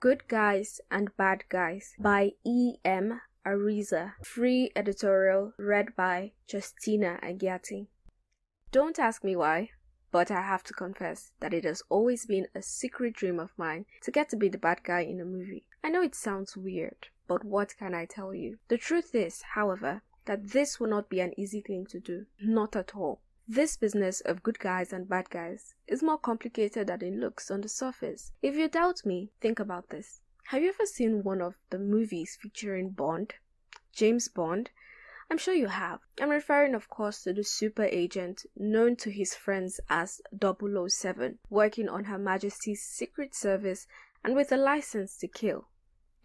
Good Guys and Bad Guys by E.M. Ariza. Free editorial read by Justina Agiati. Don't ask me why, but I have to confess that it has always been a secret dream of mine to get to be the bad guy in a movie. I know it sounds weird, but what can I tell you? The truth is, however, that this will not be an easy thing to do. Not at all. This business of good guys and bad guys is more complicated than it looks on the surface. If you doubt me, think about this. Have you ever seen one of the movies featuring Bond? James Bond? I'm sure you have. I'm referring, of course, to the super agent known to his friends as 007, working on Her Majesty's Secret Service and with a license to kill.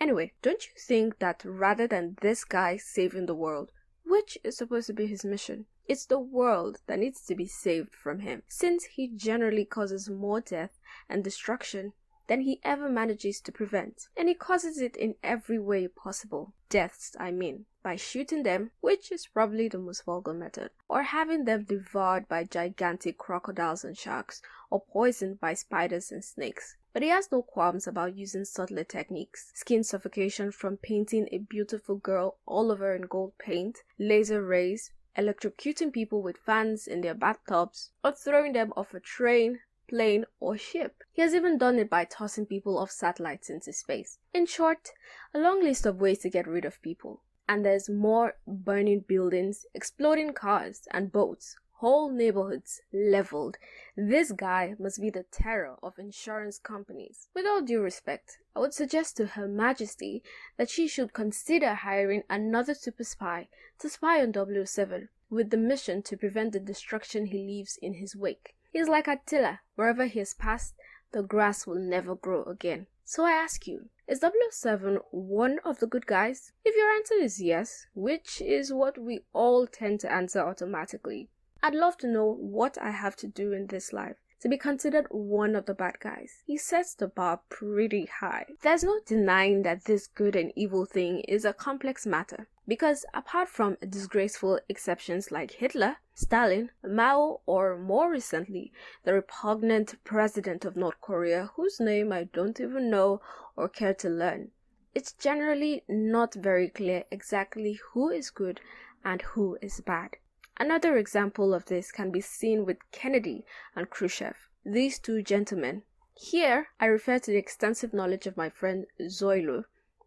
Anyway, don't you think that rather than this guy saving the world, which is supposed to be his mission, it's the world that needs to be saved from him, since he generally causes more death and destruction than he ever manages to prevent, and he causes it in every way possible. Deaths, I mean, by shooting them, which is probably the most vulgar method, or having them devoured by gigantic crocodiles and sharks, or poisoned by spiders and snakes. But he has no qualms about using subtler techniques: skin suffocation from painting a beautiful girl all over in gold paint, laser rays, electrocuting people with fans in their bathtubs, or throwing them off a train, plane, or ship. He has even done it by tossing people off satellites into space. In short, a long list of ways to get rid of people. And there's more: burning buildings, exploding cars and boats, whole neighborhoods leveled. This guy must be the terror of insurance companies. With all due respect, I would suggest to Her Majesty that she should consider hiring another super spy to spy on 007 with the mission to prevent the destruction he leaves in his wake. He's like Attila. Wherever he has passed, the grass will never grow again. So I ask you, is 007 one of the good guys? If your answer is yes, which is what we all tend to answer automatically, I'd love to know what I have to do in this life to be considered one of the bad guys. He sets the bar pretty high. There's no denying that this good and evil thing is a complex matter, because apart from disgraceful exceptions like Hitler, Stalin, Mao, or more recently, the repugnant president of North Korea, whose name I don't even know or care to learn, it's generally not very clear exactly who is good and who is bad. Another example of this can be seen with Kennedy and Khrushchev. These two gentlemen. Here, I refer to the extensive knowledge of my friend Zoilo,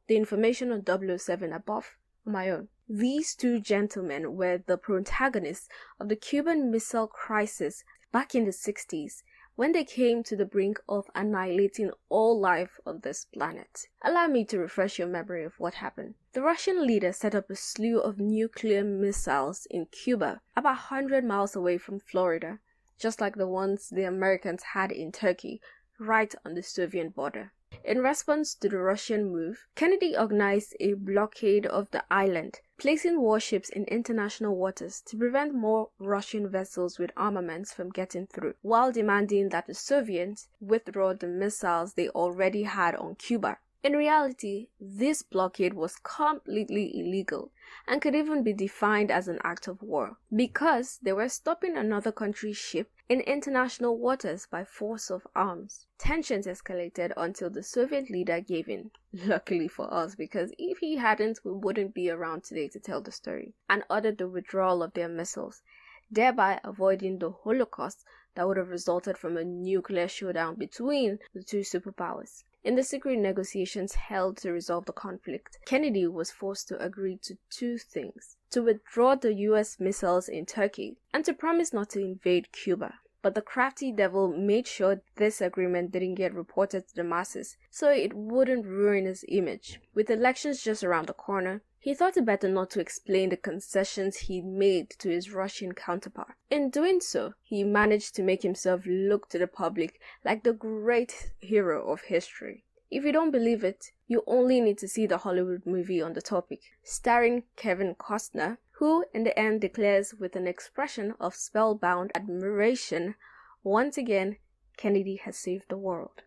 the information on 007 above, on my own. These two gentlemen were the protagonists of the Cuban Missile Crisis back in the 60s, when they came to the brink of annihilating all life on this planet. Allow me to refresh your memory of what happened. The Russian leader set up a slew of nuclear missiles in Cuba, about 100 miles away from Florida, just like the ones the Americans had in Turkey, right on the Soviet border. In response to the Russian move, Kennedy organized a blockade of the island, placing warships in international waters to prevent more Russian vessels with armaments from getting through, while demanding that the Soviets withdraw the missiles they already had on Cuba. In reality, this blockade was completely illegal and could even be defined as an act of war, because they were stopping another country's ship in international waters by force of arms. Tensions escalated until the Soviet leader gave in, luckily for us, because if he hadn't, we wouldn't be around today to tell the story, and ordered the withdrawal of their missiles, thereby avoiding the Holocaust that would have resulted from a nuclear showdown between the two superpowers. In the secret negotiations held to resolve the conflict, Kennedy was forced to agree to two things: to withdraw the US missiles in Turkey and to promise not to invade Cuba. But the crafty devil made sure this agreement didn't get reported to the masses, so it wouldn't ruin his image. With elections just around the corner, he thought it better not to explain the concessions he'd made to his Russian counterpart. In doing so, he managed to make himself look to the public like the great hero of history. If you don't believe it, you only need to see the Hollywood movie on the topic, starring Kevin Costner, who in the end declares with an expression of spellbound admiration, once again, Kennedy has saved the world.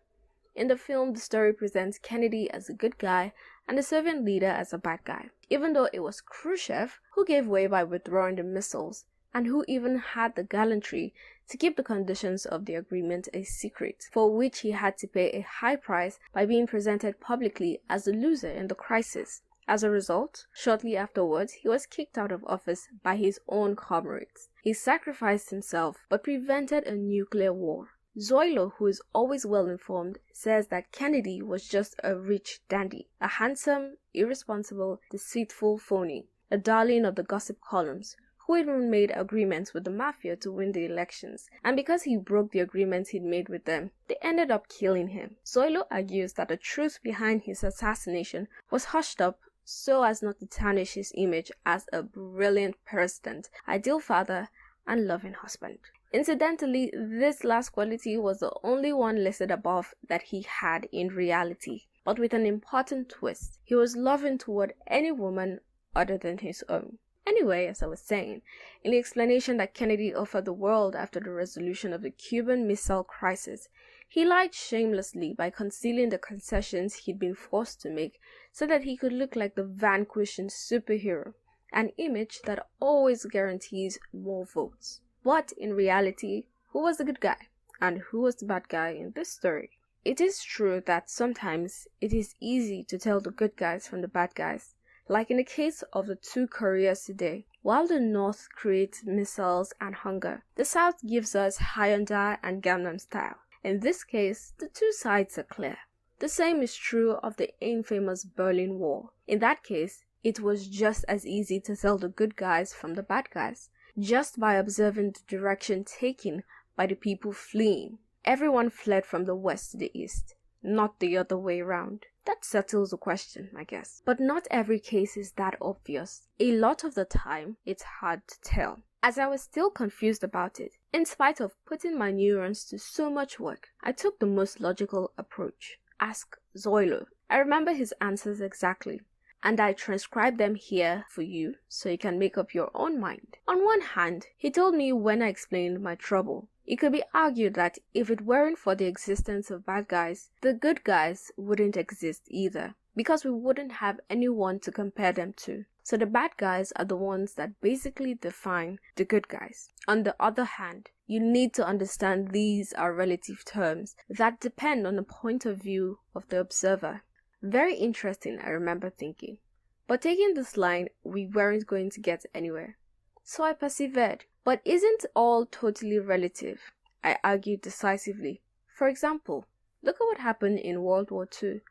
In the film, the story presents Kennedy as a good guy and the Soviet leader as a bad guy, even though it was Khrushchev who gave way by withdrawing the missiles, and who even had the gallantry to keep the conditions of the agreement a secret, for which he had to pay a high price by being presented publicly as the loser in the crisis. As a result, shortly afterwards, he was kicked out of office by his own comrades. He sacrificed himself but prevented a nuclear war. Zoilo, who is always well informed, says that Kennedy was just a rich dandy, a handsome, irresponsible, deceitful phony, a darling of the gossip columns, who even made agreements with the mafia to win the elections, and because he broke the agreements he'd made with them, they ended up killing him. Zoilo argues that the truth behind his assassination was hushed up so as not to tarnish his image as a brilliant president, ideal father, and loving husband. Incidentally, this last quality was the only one listed above that he had in reality, but with an important twist. He was loving toward any woman other than his own. Anyway, as I was saying, in the explanation that Kennedy offered the world after the resolution of the Cuban Missile Crisis, he lied shamelessly by concealing the concessions he'd been forced to make so that he could look like the vanquishing superhero, an image that always guarantees more votes. But in reality, who was the good guy and who was the bad guy in this story? It is true that sometimes it is easy to tell the good guys from the bad guys. Like in the case of the two Koreas today, while the North creates missiles and hunger, the South gives us Hyundai and Gangnam Style. In this case, the two sides are clear. The same is true of the infamous Berlin Wall. In that case, it was just as easy to tell the good guys from the bad guys, just by observing the direction taken by the people fleeing. Everyone fled from the west to the east, not the other way around. That settles the question, I guess. But not every case is that obvious. A lot of the time, it's hard to tell. As I was still confused about it, in spite of putting my neurons to so much work, I took the most logical approach. Ask Zoilo. I remember his answers exactly, and I transcribed them here for you so you can make up your own mind. On one hand, he told me when I explained my trouble, it could be argued that if it weren't for the existence of bad guys, the good guys wouldn't exist either, because we wouldn't have anyone to compare them to. So the bad guys are the ones that basically define the good guys. On the other hand, you need to understand these are relative terms that depend on the point of view of the observer. Very interesting, I remember thinking. But taking this line, we weren't going to get anywhere. So I persevered. But isn't all totally relative? I argued decisively. For example, look at what happened in World War II.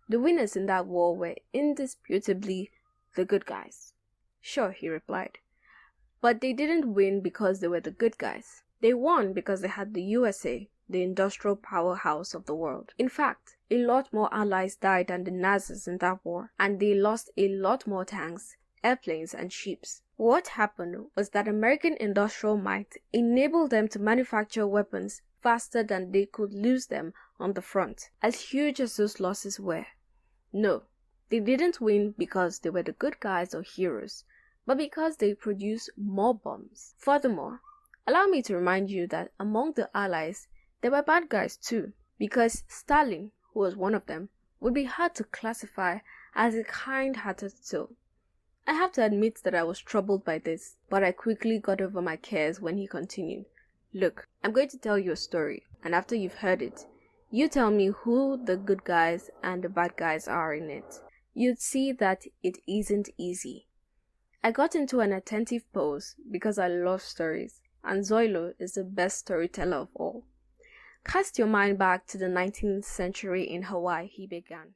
The winners in that war were indisputably the good guys. Sure, he replied. But they didn't win because they were the good guys. They won because they had the USA, the industrial powerhouse of the world. In fact, a lot more allies died than the Nazis in that war, and they lost a lot more tanks, airplanes, and ships. What happened was that American industrial might enabled them to manufacture weapons faster than they could lose them on the front, as huge as those losses were. No, they didn't win because they were the good guys or heroes, but because they produced more bombs. Furthermore, allow me to remind you that among the Allies, there were bad guys too, because Stalin, who was one of them, would be hard to classify as a kind-hearted soul. I have to admit that I was troubled by this, but I quickly got over my cares when he continued. Look, I'm going to tell you a story, and after you've heard it, you tell me who the good guys and the bad guys are in it. You'd see that it isn't easy. I got into an attentive pose because I love stories, and Zoilo is the best storyteller of all. Cast your mind back to the 19th century in Hawaii, he began.